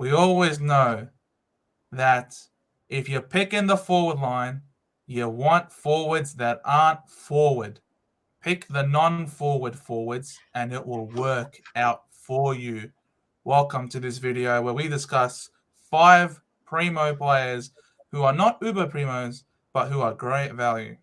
we always know that if you're picking the forward line, you want forwards that aren't forward. Pick the non-forward forwards and it will work out for you. Welcome to this video where we discuss 5 primo players who are not uber primos, but who are great value.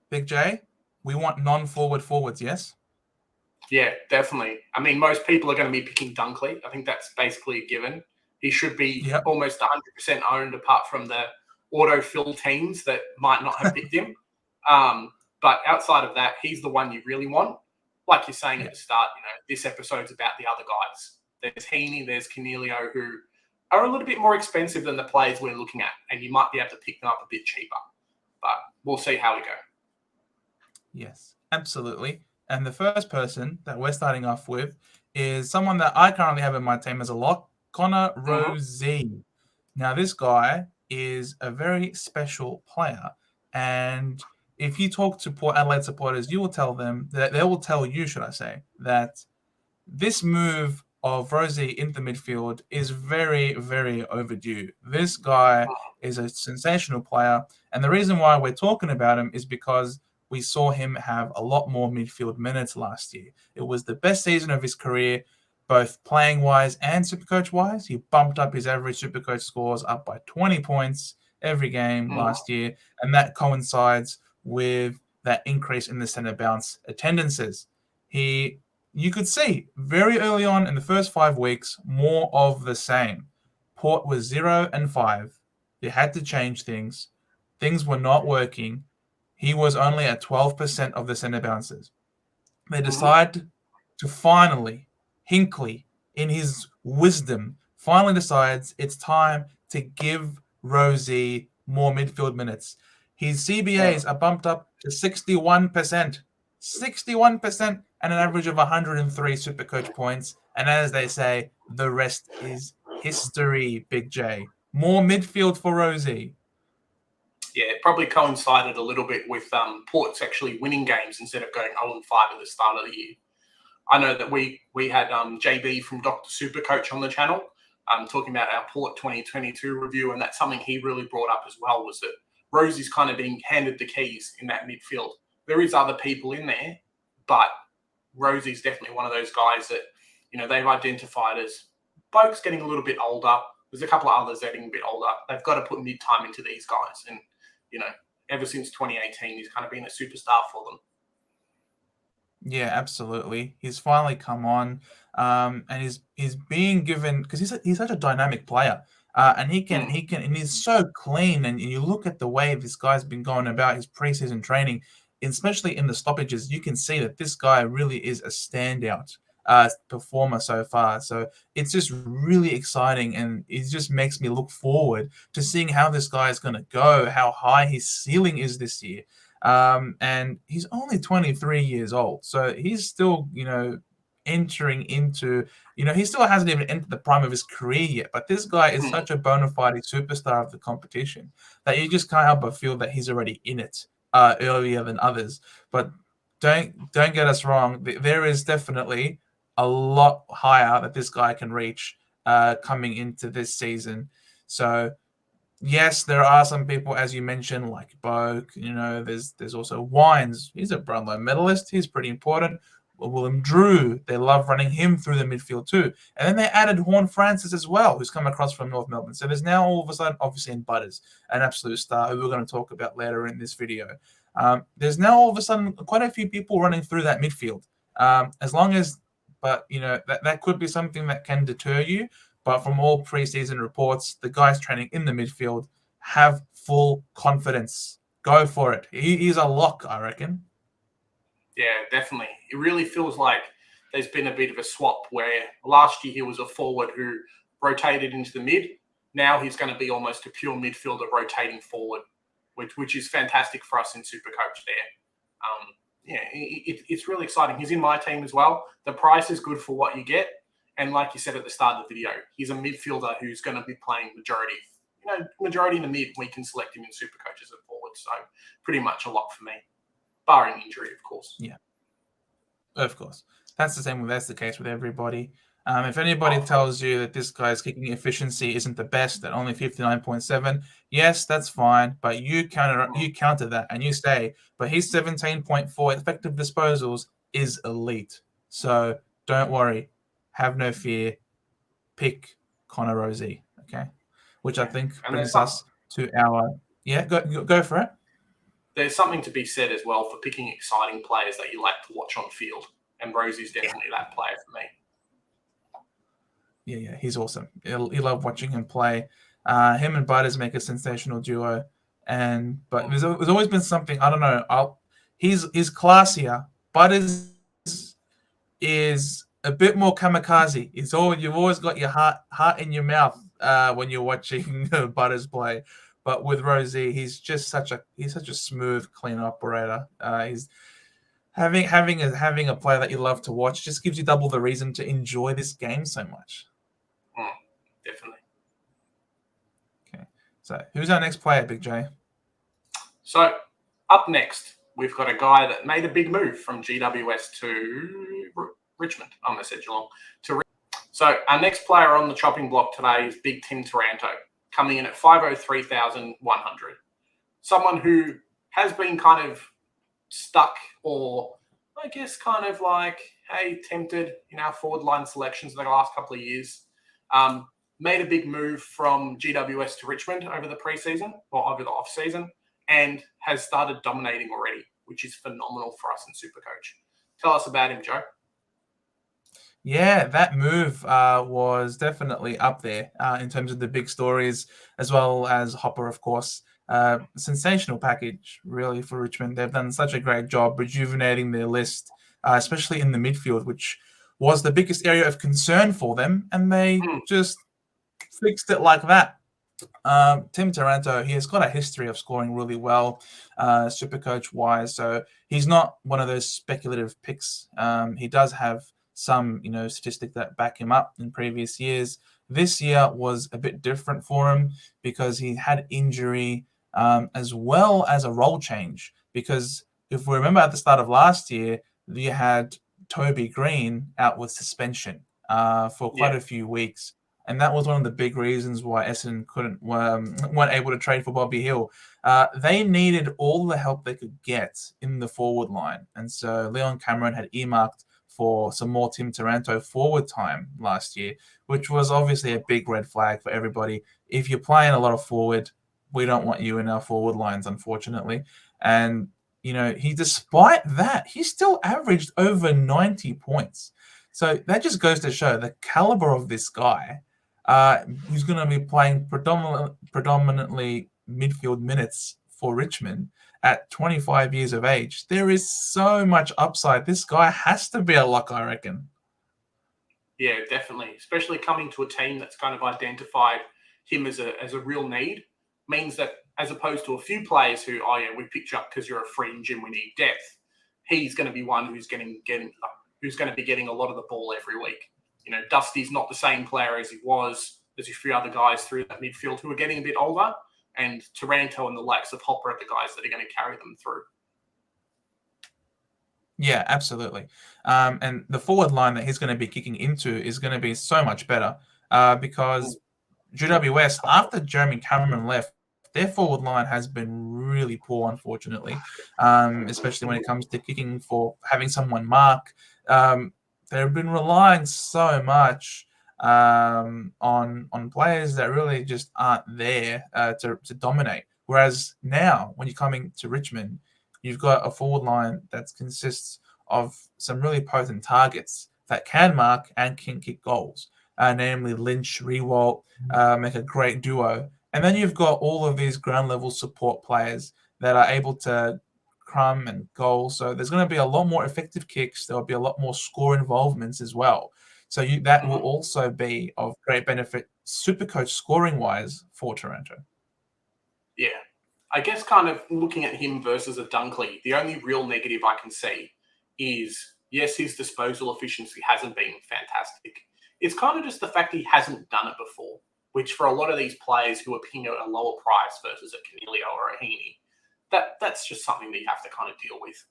Big J, we want non-forward forwards, yes? Yeah, definitely. I mean, most people are going to be picking Dunkley. I think that's basically a given. He should be almost 100% owned apart from the autofill teams that might not have picked him. But outside of that, he's the one you really want. Like you're saying at the start, this episode's about the other guys. There's Heaney, there's Canelio, who are a little bit more expensive than the players we're looking at, and you might be able to pick them up a bit cheaper. But we'll see how we go. Yes, absolutely. And the first person that we're starting off with is someone that I currently have in my team as a lock, Connor Rozee. Now, this guy is a very special player. And if you talk to Port Adelaide supporters, you will tell them that they will tell you, should I say, that this move of Rozee into midfield is very, very overdue. This guy is a sensational player. And the reason why we're talking about him is because we saw him have a lot more midfield minutes last year. It was the best season of his career, both playing-wise and Supercoach-wise. He bumped up his average Supercoach scores up by 20 points every game last year, and that coincides with that increase in the centre bounce attendances. You could see very early on in the first 5 weeks, more of the same. Port was 0 and 5. They had to change things. Things were not working. He was only at 12% of the centre bounces. They decide to finally, Hinkley, in his wisdom, finally decides it's time to give Rozee more midfield minutes. His CBAs are bumped up to 61%. 61% and an average of 103 Supercoach points. And as they say, the rest is history, Big J. More midfield for Rozee. Yeah, it probably coincided a little bit with Port's actually winning games instead of going 0-5 at the start of the year. I know that we had JB from Dr. Supercoach on the channel talking about our Port 2022 review, and that's something he really brought up as well, was that Rozee's kind of being handed the keys in that midfield. There is other people in there, but Rozee's definitely one of those guys that, they've identified as blokes getting a little bit older. There's a couple of others getting a bit older. They've got to put mid-time into these guys, and ever since 2018, he's kind of been a superstar for them. Yeah, absolutely. He's finally come on, and he's being given, because he's such a dynamic player, and he can, and he's so clean. And you look at the way this guy's been going about his preseason training, especially in the stoppages, you can see that this guy really is a standout performer so far. So it's just really exciting, and it just makes me look forward to seeing how this guy is going to go, how high his ceiling is this year. And he's only 23 years old, so he's still, entering into, he still hasn't even entered the prime of his career yet. But this guy is such a bona fide superstar of the competition that you just can't help but feel that he's already in it earlier than others. But don't get us wrong. There is definitely a lot higher that this guy can reach coming into this season. So yes, there are some people, as you mentioned, like Boak. There's also Wines. He's a Brownlow medalist. He's pretty important. Willem Drew, they love running him through the midfield too. And then they added Horn Francis as well, who's come across from North Melbourne. So there's now all of a sudden, obviously, in Butters, an absolute star who we're going to talk about later in this video. There's now all of a sudden quite a few people running through that midfield. That could be something that can deter you. But from all preseason reports, the guys training in the midfield have full confidence. Go for it. He's a lock, I reckon. Yeah, definitely. It really feels like there's been a bit of a swap where last year he was a forward who rotated into the mid. Now he's going to be almost a pure midfielder rotating forward, which is fantastic for us in Supercoach there. It's really exciting. He's in my team as well. The price is good for what you get. And like you said at the start of the video, he's a midfielder who's going to be playing majority in the mid. We can select him in Supercoach as a forward. midfield. So pretty much a lock for me, barring injury, of course. Yeah, of course. That's the case with everybody. If anybody tells you that this guy's kicking efficiency isn't the best at only 59.7, yes, that's fine. But you counter that and you say, but his 17.4 effective disposals is elite. So don't worry, have no fear. Pick Connor Rozee, okay? Which I think brings us to our go for it. There's something to be said as well for picking exciting players that you like to watch on field, and Rozee's definitely that player for me. Yeah, he's awesome. You love watching him play. Him and Butters make a sensational duo, but there's always been something, I don't know. He's classier. Butters is a bit more kamikaze. You've always got your heart in your mouth when you're watching Butters play. But with Rozee, he's such a smooth, clean operator. He's having a player that you love to watch just gives you double the reason to enjoy this game so much. Definitely. Okay, so who's our next player, Big J? So up next, we've got a guy that made a big move from GWS to Richmond. I almost said Geelong. So our next player on the chopping block today is Big Tim Taranto, coming in at 503,100. Someone who has been kind of stuck, or I guess kind of like, hey, tempted in our forward line selections in the last couple of years. Made a big move from GWS to Richmond over the preseason or over the off season, and has started dominating already, which is phenomenal for us in Supercoach. Tell us about him, Joe. Yeah, that move was definitely up there in terms of the big stories, as well as Hopper, of course. Sensational package, really, for Richmond. They've done such a great job rejuvenating their list, especially in the midfield, which was the biggest area of concern for them, and they just fixed it like that. Tim Taranto, he has got a history of scoring really well, Supercoach-wise, so he's not one of those speculative picks. He does have some, statistic that back him up in previous years. This year was a bit different for him because he had injury as well as a role change. Because if we remember at the start of last year, you had Toby Green out with suspension for quite a few weeks. And that was one of the big reasons why Essendon weren't able to trade for Bobby Hill. They needed all the help they could get in the forward line. And so Leon Cameron had earmarked for some more Tim Taranto forward time last year, which was obviously a big red flag for everybody. If you're playing a lot of forward, we don't want you in our forward lines, unfortunately. And, despite that, he still averaged over 90 points. So that just goes to show the caliber of this guy. Who's going to be playing predominantly midfield minutes for Richmond at 25 years of age. There is so much upside. This guy has to be a lock, I reckon. Yeah, definitely. Especially coming to a team that's kind of identified him as a real need, means that as opposed to a few players who, we picked you up because you're a fringe and we need depth, he's going to be one who's going to be getting a lot of the ball every week. Dusty's not the same player as he was. There's a few other guys through that midfield who are getting a bit older, and Taranto and the likes of Hopper are the guys that are going to carry them through. Yeah, absolutely. And the forward line that he's going to be kicking into is going to be so much better because GWS, after Jeremy Cameron left, their forward line has been really poor, unfortunately, especially when it comes to kicking for having someone mark. They've been relying so much on players that really just aren't there to dominate. Whereas now, when you're coming to Richmond, you've got a forward line that consists of some really potent targets that can mark and can kick goals, namely Lynch, Rewalt, make a great duo. And then you've got all of these ground level support players that are able to crumb and goal. So there's going to be a lot more effective kicks. There'll be a lot more score involvements as well. So that will also be of great benefit Supercoach scoring wise for Taranto. Yeah. I guess kind of looking at him versus a Dunkley, the only real negative I can see is, yes, his disposal efficiency hasn't been fantastic. It's kind of just the fact he hasn't done it before, which for a lot of these players who are picking out a lower price versus a Canelio or a Heaney, that's just something that you have to kind of deal with.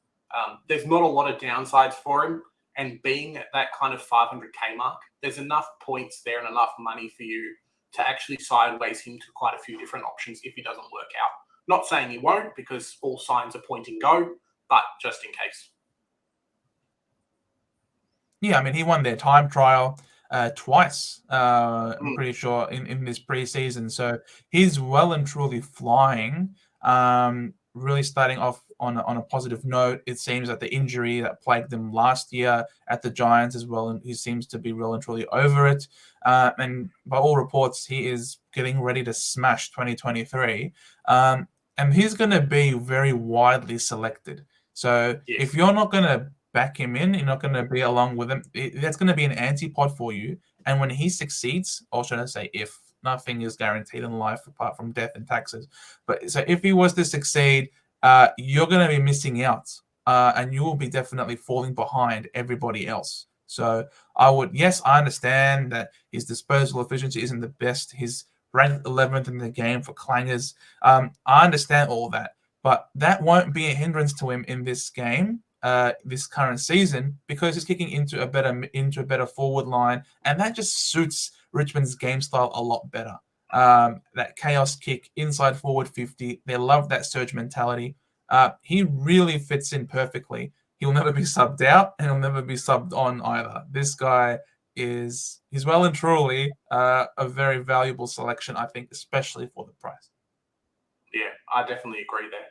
There's not a lot of downsides for him, and being at that kind of 500k mark, there's enough points there and enough money for you to actually sideways him to quite a few different options if he doesn't work out. Not saying he won't, because all signs are pointing go, but just in case. Yeah, I mean, he won their time trial twice, I'm pretty sure, in this preseason. So he's well and truly flying, really starting off on a positive note. It seems that the injury that plagued him last year at the Giants as well, and he seems to be well and truly over it. And by all reports, he is getting ready to smash 2023. And he's going to be very widely selected. So if you're not going to back him in, you're not going to be along with him, that's going to be an antipod for you. And when he succeeds, or should I say if, nothing is guaranteed in life apart from death and taxes. But so if he was to succeed, you're going to be missing out, and you will be definitely falling behind everybody else. So I understand that his disposal efficiency isn't the best. He's ranked 11th in the game for clangers. I understand all that, but that won't be a hindrance to him in this game, this current season, because he's kicking into a better forward line, and that just suits Richmond's game style a lot better. That chaos kick, inside forward 50. They love that surge mentality. He really fits in perfectly. He'll never be subbed out, and he'll never be subbed on either. This guy he's well and truly a very valuable selection, I think, especially for the price. Yeah, I definitely agree there.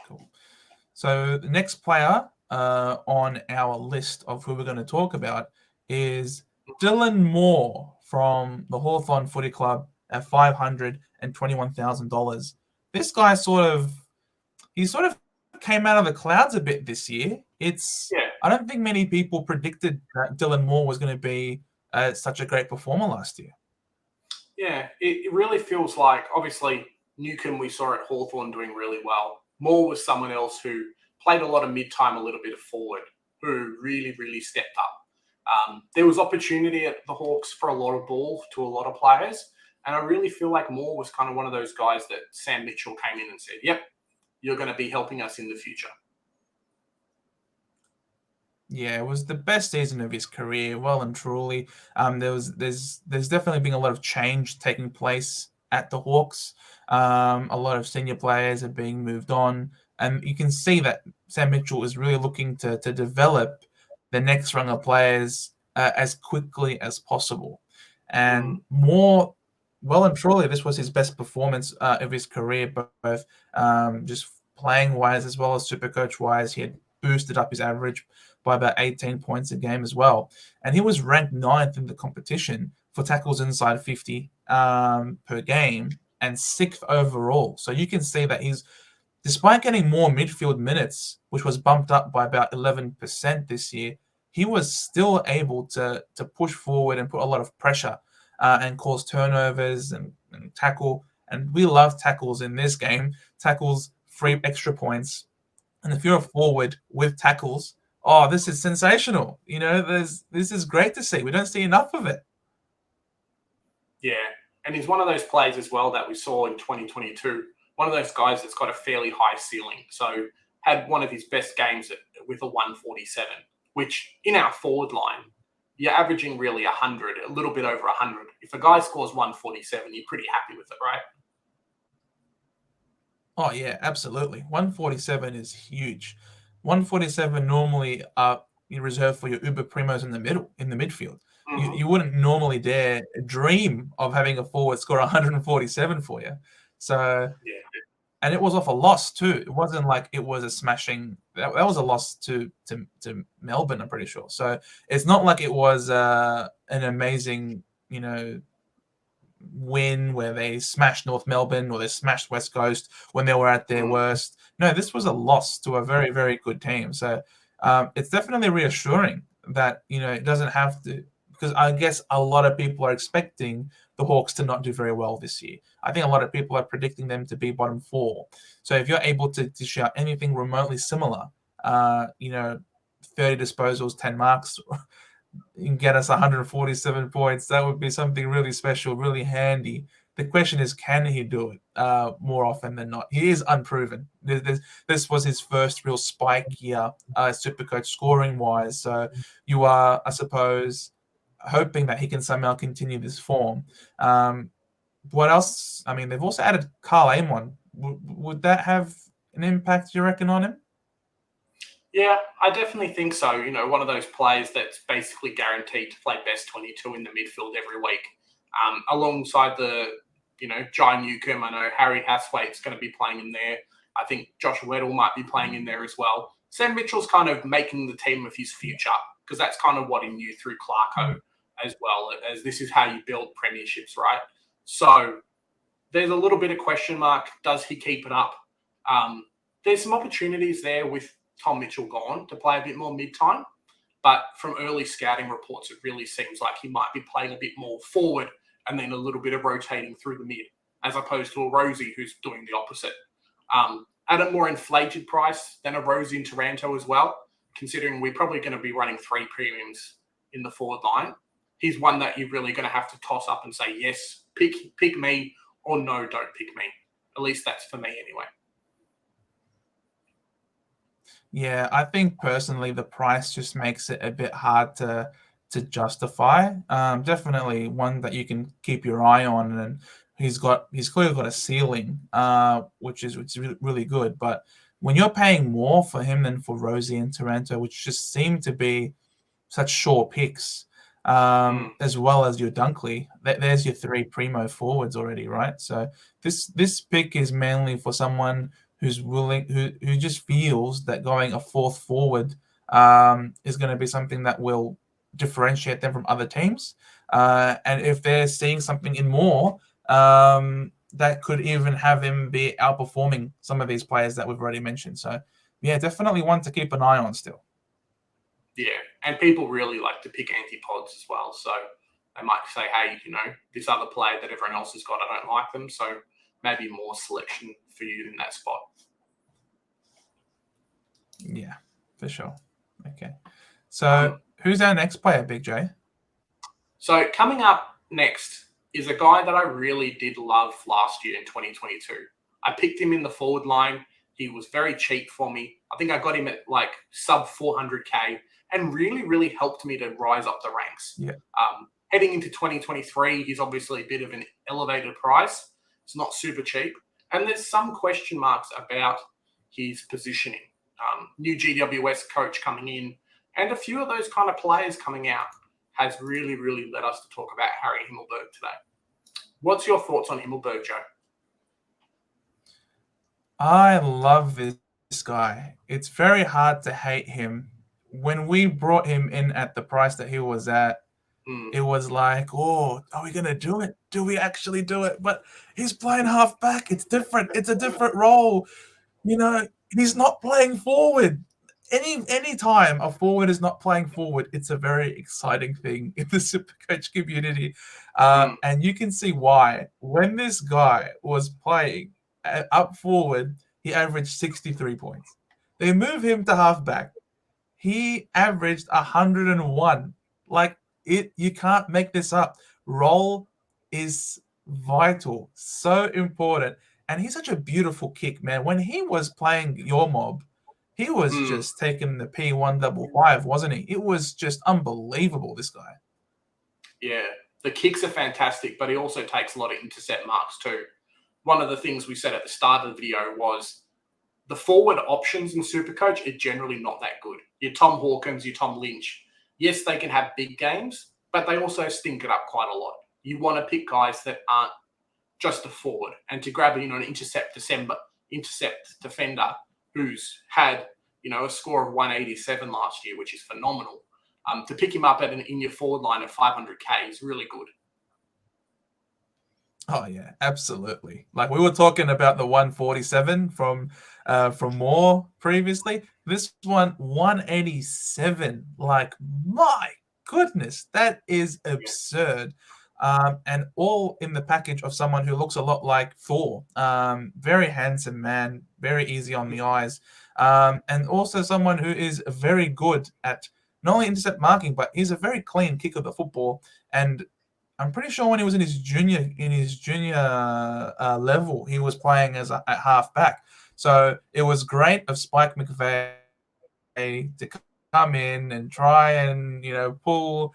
Cool. So the next player on our list of who we're going to talk about is Dylan Moore from the Hawthorn Footy Club at $521,000. This guy sort of came out of the clouds a bit this year. I don't think many people predicted that Dylan Moore was going to be such a great performer last year. Yeah, it really feels like, obviously, Newcomb we saw at Hawthorn doing really well. Moore was someone else who played a lot of mid-time, a little bit of forward, who really, really stepped up. There was opportunity at the Hawks for a lot of ball to a lot of players, and I really feel like Moore was kind of one of those guys that Sam Mitchell came in and said, yep, you're going to be helping us in the future. Yeah, it was the best season of his career, well and truly. There's definitely been a lot of change taking place at the Hawks. A lot of senior players are being moved on, and you can see that Sam Mitchell is really looking to develop the next rung of players as quickly as possible. And Moore, well and truly, this was his best performance of his career, both just playing wise as well as Supercoach wise. He had boosted up his average by about 18 points a game as well. And he was ranked 9th in the competition for tackles inside 50 per game and 6th overall. So you can see that despite getting more midfield minutes, which was bumped up by about 11% this year, he was still able to push forward and put a lot of pressure and cause turnovers and tackle. And we love tackles in this game. Tackles, free extra points. And if you're a forward with tackles, this is sensational. This is great to see. We don't see enough of it. Yeah, and he's one of those players as well that we saw in 2022. One of those guys that's got a fairly high ceiling. So had one of his best games with a 147, which in our forward line, you're averaging really 100, a little bit over 100. If a guy scores 147, you're pretty happy with it, right? Oh, yeah, absolutely. 147 is huge. 147 normally you reserve for your uber primos in the midfield. Mm-hmm. You wouldn't normally dare dream of having a forward score 147 for you. So, yeah. And it was off a loss too. It wasn't like it was a smashing. That was a loss to Melbourne, I'm pretty sure. So it's not like it was an amazing, win where they smashed North Melbourne or they smashed West Coast when they were at their worst. No, this was a loss to a very, very good team. So it's definitely reassuring that, it doesn't have to, because I guess a lot of people are expecting the Hawks to not do very well this year. I think a lot of people are predicting them to be bottom 4. So if you're able to dish out anything remotely similar, 30 disposals, 10 marks, you can get us 147 points. That would be something really special, really handy The question is, can he do it more often than not? He is unproven. This was his first real spike year, Supercoach scoring-wise. So you are, I suppose, hoping that he can somehow continue this form. What else? I mean, they've also added Carl Amon. Would that have an impact, you reckon, on him? Yeah, I definitely think so. You know, one of those players that's basically guaranteed to play best 22 in the midfield every week. Alongside Jai Newcomb, I know Harry Hathwaite's going to be playing in there. I think Josh Weddle might be playing in there as well. Sam Mitchell's kind of making the team of his future, because that's kind of what he knew through Clarko as well, as this is how you build premierships, right? So there's a little bit of question mark. Does he keep it up? There's some opportunities there with Tom Mitchell gone to play a bit more mid-time. But from early scouting reports, it really seems like he might be playing a bit more forward and then a little bit of rotating through the mid, as opposed to a Rozee who's doing the opposite. At a more inflated price than a Rozee in Taranto as well, considering we're probably going to be running 3 premiums in the forward line. He's one that you're really going to have to toss up and say, yes, pick me, or no, don't pick me. At least that's for me anyway. Yeah, I think personally the price just makes it a bit hard to justify. Definitely one that you can keep your eye on, and he's clearly got a ceiling, which is really good. But when you're paying more for him than for Rozee and Taranto, which just seem to be such sure picks, as well as your Dunkley, there's your 3 primo forwards already, right? So this pick is mainly for someone who's willing, who just feels that going a 4th forward is going to be something that will differentiate them from other teams. And if they're seeing something in more, that could even have him be outperforming some of these players that we've already mentioned. So, yeah, definitely one to keep an eye on still. Yeah, and people really like to pick antipods as well. So they might say, hey, this other player that everyone else has got, I don't like them. So maybe more selection for you in that spot. Yeah, for sure. Okay. So who's our next player, Big J? So coming up next is a guy that I really did love last year in 2022. I picked him in the forward line. He was very cheap for me. I think I got him at like sub 400K and really, really helped me to rise up the ranks. Yeah. Heading into 2023, he's obviously a bit of an elevated price. It's not super cheap. And there's some question marks about his positioning. New GWS coach coming in, and a few of those kind of players coming out has really, really led us to talk about Harry Himmelberg today. What's your thoughts on Himmelberg, Joe? I love this guy. It's very hard to hate him. When we brought him in at the price that he was at, it was like, oh, are we going to do it? Do we actually do it? But he's playing half back. It's different. It's a different role. He's not playing forward. Any time a forward is not playing forward, it's a very exciting thing in the Supercoach community. And you can see why. When this guy was playing up forward, he averaged 63 points. They move him to halfback. He averaged 101. You can't make this up. Role is vital, so important. And he's such a beautiful kick, man. When he was playing your mob, he was just taking the P155, wasn't he? It was just unbelievable, this guy. Yeah, the kicks are fantastic, but he also takes a lot of intercept marks too. One of the things we said at the start of the video was the forward options in Supercoach are generally not that good. Your Tom Hawkins, your Tom Lynch. Yes, they can have big games, but they also stink it up quite a lot. You want to pick guys that aren't just a forward, and to grab an intercept defender who's had a score of 187 last year, which is phenomenal. To pick him up in your forward line at 500K is really good. Oh yeah, absolutely. Like we were talking about the 147 from Moore previously. This one 187. Like my goodness, that is absurd. And all in the package of someone who looks a lot like Thor. Very handsome man, very easy on the eyes. And also someone who is very good at not only intercept marking, but he's a very clean kick of the football. And I'm pretty sure when he was in his junior level, he was playing as a halfback. So it was great of Spike McVeigh to come in and try and pull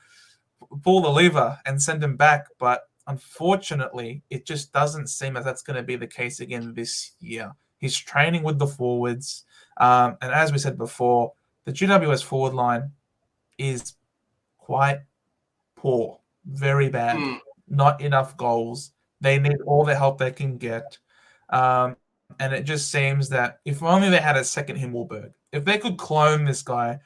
the lever and send him back. But unfortunately, it just doesn't seem as that's going to be the case again this year. He's training with the forwards, and as we said before, the GWS forward line is quite poor, very bad, not enough goals. They need all the help they can get. And it just seems that if only they had a second Himmelberg, if they could clone this guy,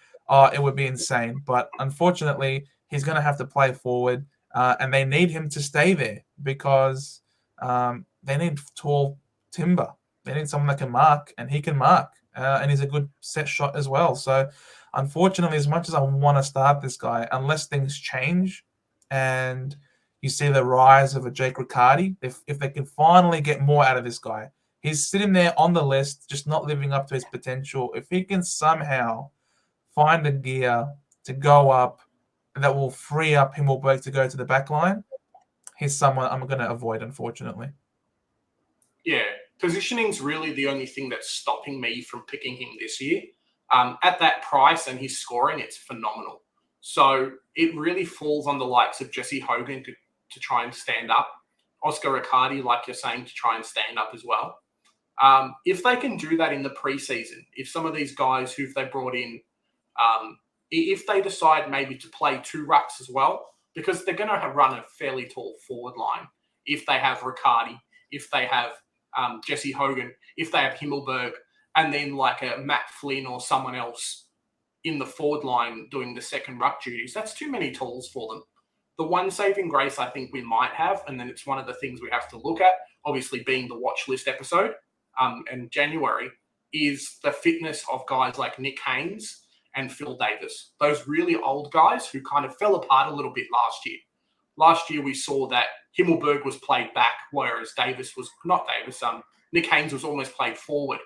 it would be insane. But unfortunately, he's going to have to play forward, and they need him to stay there because they need tall timber. They need someone that can mark, and he can mark, and he's a good set shot as well. So unfortunately, as much as I want to start this guy, unless things change and you see the rise of a Jake Riccardi, if they can finally get more out of this guy, he's sitting there on the list, just not living up to his potential. If he can somehow find a gear to go up that will free up Himmelberg to go to the back line, he's someone I'm going to avoid, unfortunately. Yeah, positioning's really the only thing that's stopping me from picking him this year. At that price and his scoring, it's phenomenal. So it really falls on the likes of Jesse Hogan to try and stand up. Oscar Riccardi, like you're saying, to try and stand up as well. If they can do that in the preseason, if some of these guys who they brought in, if they decide maybe to play two rucks as well, because they're going to run a fairly tall forward line. If they have Riccardi, if they have Jesse Hogan, if they have Himmelberg, and then like a Matt Flynn or someone else in the forward line doing the second ruck duties, that's too many tools for them. The one saving grace I think we might have, and then it's one of the things we have to look at, obviously being the watch list episode in January, is the fitness of guys like Nick Haynes and Phil Davis. Those really old guys who kind of fell apart a little bit last year. Last year we saw that Himmelberg was played back, whereas Nick Haynes was almost played forward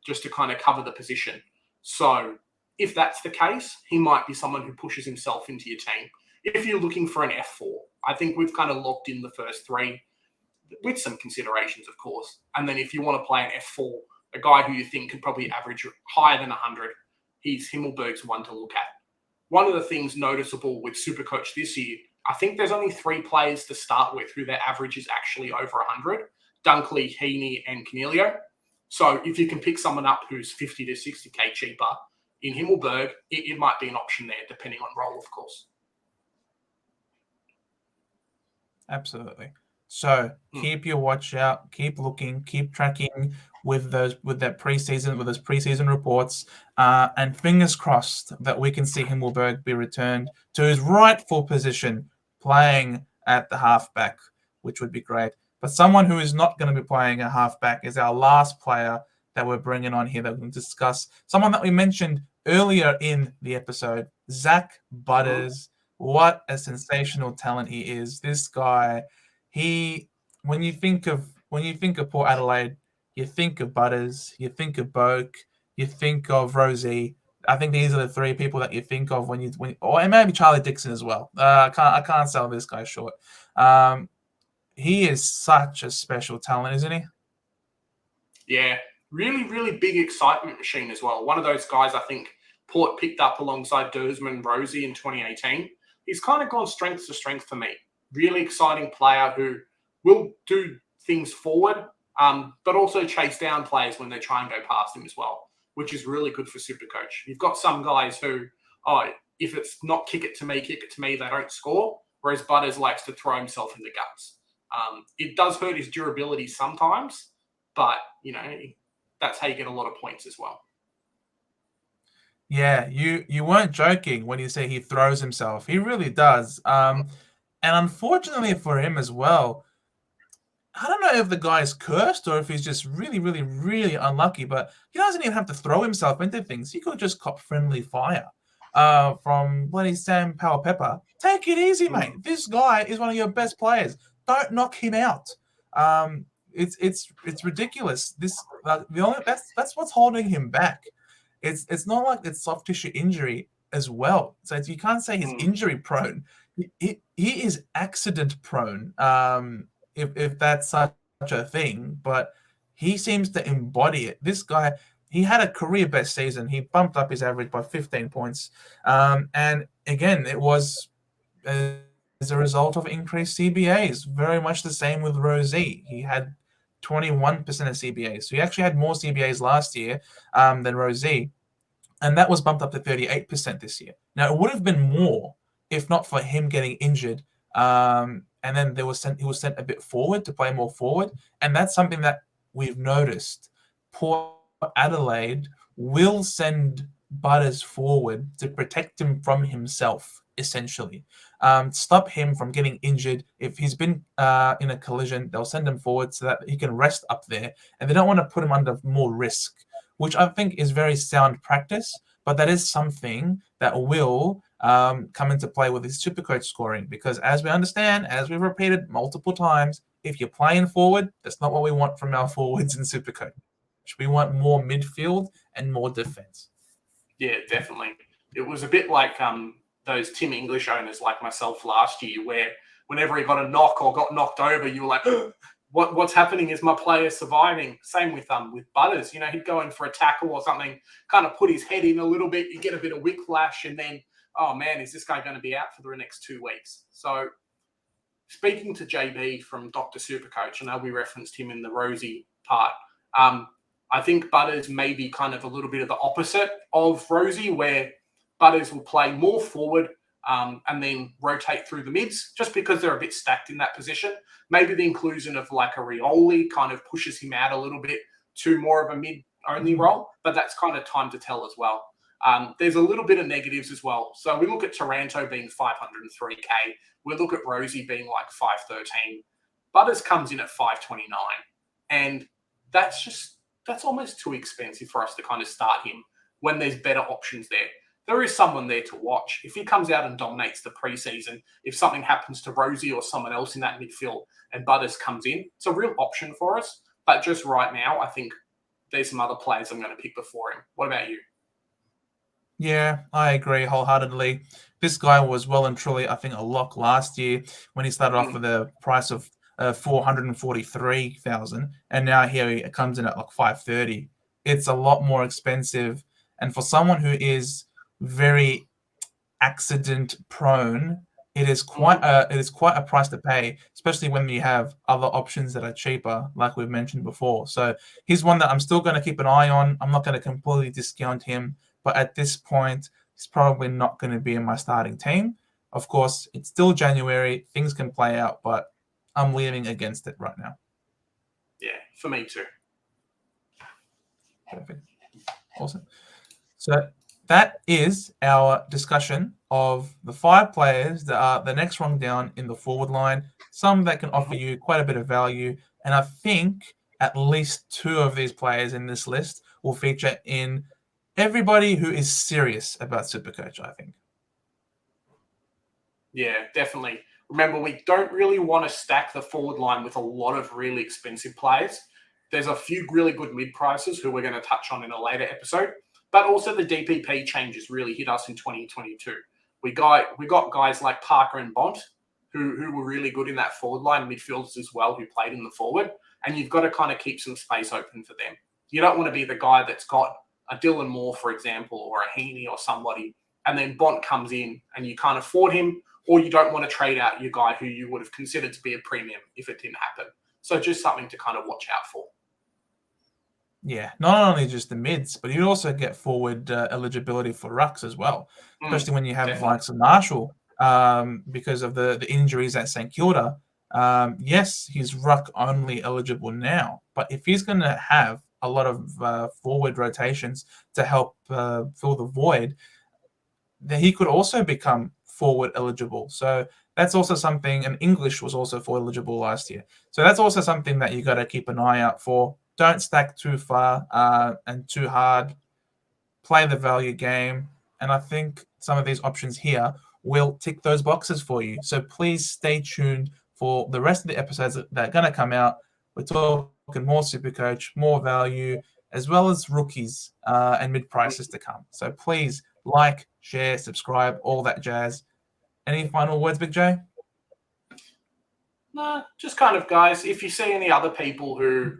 just to kind of cover the position. So if that's the case, he might be someone who pushes himself into your team. If you're looking for an F4, I think we've kind of locked in the first three with some considerations, of course. And then if you want to play an F4, a guy who you think could probably average higher than 100, Himmelberg's one to look at. One of the things noticeable with Supercoach this year, I think there's only 3 players to start with who their average is actually over 100, Dunkley, Heaney, and Cornelio. So if you can pick someone up who's 50 to 60K cheaper in Himmelberg, it might be an option there, depending on role, of course. Absolutely. So keep your watch out, keep looking, keep tracking with those preseason reports, and fingers crossed that we can see Himmelberg be returned to his rightful position, playing at the halfback, which would be great. But someone who is not going to be playing a halfback is our last player that we're bringing on here that we can discuss. Someone that we mentioned earlier in the episode, Zak Butters. What a sensational talent he is. This guy, when you think of Port Adelaide, you think of Butters, you think of Boak, you think of Rozee. I think these are the 3 people that you think of when or maybe Charlie Dixon as well. I can't sell this guy short. He is such a special talent, isn't he? Yeah, really, really big excitement machine as well. One of those guys I think Port picked up alongside Dersman and Rozee in 2018. He's kind of gone strength to strength for me. Really exciting player who will do things forward, but also chase down players when they try and go past him as well, which is really good for Supercoach. You've got some guys who, if it's not kick it to me, they don't score, whereas Butters likes to throw himself in the guts. It does hurt his durability sometimes, but, that's how you get a lot of points as well. Yeah, you weren't joking when you say he throws himself. He really does. And unfortunately for him as well, I don't know if the guy's cursed or if he's just really, really, really unlucky, but he doesn't even have to throw himself into things. He could just cop friendly fire from bloody Sam Powell Pepper. Take it easy, mate. This guy is one of your best players. Don't knock him out. It's ridiculous. That's what's holding him back. It's not like it's soft tissue injury as well. So you can't say he's injury prone. he is accident prone, if that's such a thing, but he seems to embody it. This guy, he had a career best season. He bumped up his average by 15 points. And again, it was as a result of increased CBAs. Very much the same with Rozee. He had 21% of CBAs. So he actually had more CBAs last year than Rozee. And that was bumped up to 38% this year. Now, it would have been more if not for him getting injured. And then he was sent a bit forward to play more forward. And that's something that we've noticed. Port Adelaide will send Butters forward to protect him from himself, essentially. Stop him from getting injured. If he's been in a collision, they'll send him forward so that he can rest up there. And they don't want to put him under more risk, which I think is very sound practice, but that is something that will come into play with his Supercoach scoring, because as we understand, as we've repeated multiple times, if you're playing forward, that's not what we want from our forwards in Supercoach. We want more midfield and more defense. Yeah, definitely. It was a bit like those Tim English owners like myself last year, where whenever he got a knock or got knocked over, you were like, what's happening? Is my player surviving? Same with Butters. You know, he'd go in for a tackle or something, kind of put his head in a little bit, you get a bit of whiplash, and then, oh man, is this guy going to be out for the next 2 weeks? So speaking to JB from Dr. Supercoach, I know we referenced him in the Rozee part. I think Butters may be kind of a little bit of the opposite of Rozee, where Butters will play more forward and then rotate through the mids, just because they're a bit stacked in that position. Maybe the inclusion of like a Rioli kind of pushes him out a little bit to more of a mid-only role, but that's kind of time to tell as well. There's a little bit of negatives as well. So we look at Taranto being 503K. We look at Rozee being like 513. Butters comes in at 529. And that's almost too expensive for us to kind of start him when there's better options there. There is someone there to watch. If he comes out and dominates the preseason, if something happens to Rozee or someone else in that midfield and Butters comes in, it's a real option for us. But just right now, I think there's some other players I'm going to pick before him. What about you? Yeah, I agree wholeheartedly. This guy was well and truly, I think, a lock last year when he started off with a price of 443,000, and now here he comes in at like 530. It's a lot more expensive, and for someone who is very accident prone, it is quite a price to pay, especially when you have other options that are cheaper, like we've mentioned before. So he's one that I'm still going to keep an eye on. I'm not going to completely discount him, but at this point, he's probably not going to be in my starting team. Of course, it's still January. Things can play out, but I'm leaning against it right now. Yeah, for me too. Perfect. Awesome. So that is our discussion of the 5 players that are the next rung down in the forward line, some that can offer you quite a bit of value. And I think at least 2 of these players in this list will feature in everybody who is serious about Supercoach, I think. Yeah, definitely. Remember, we don't really want to stack the forward line with a lot of really expensive players. There's a few really good mid-prices who we're going to touch on in a later episode, but also the DPP changes really hit us in 2022. We got guys like Parker and Bont who were really good in that forward line, midfielders as well who played in the forward, and you've got to kind of keep some space open for them. You don't want to be the guy that's got a Dylan Moore, for example, or a Heaney or somebody, and then Bont comes in and you can't afford him, or you don't want to trade out your guy who you would have considered to be a premium if it didn't happen. So just something to kind of watch out for. Yeah, not only just the mids, but you also get forward eligibility for rucks as well, especially when you have definitely. like some Marshall because of the injuries at St Kilda. Yes, he's ruck only eligible now, but if he's going to have a lot of forward rotations to help fill the void, then he could also become forward eligible. So that's also something, and English was also forward eligible last year. So that's also something that you got to keep an eye out for. Don't stack too far and too hard. Play the value game. And I think some of these options here will tick those boxes for you. So please stay tuned for the rest of the episodes that are going to come out. We're talking more Supercoach, more value, as well as rookies and mid-prices to come. So please like, share, subscribe, all that jazz. Any final words, Big J? Nah, just kind of, guys, if you see any other people who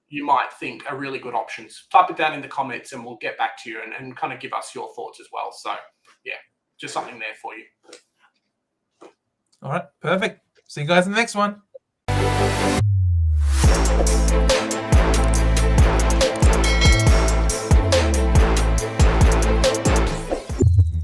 you might think are really good options, type it down in the comments and we'll get back to you and kind of give us your thoughts as well. So, yeah, just something there for you. All right, perfect. See you guys in the next one.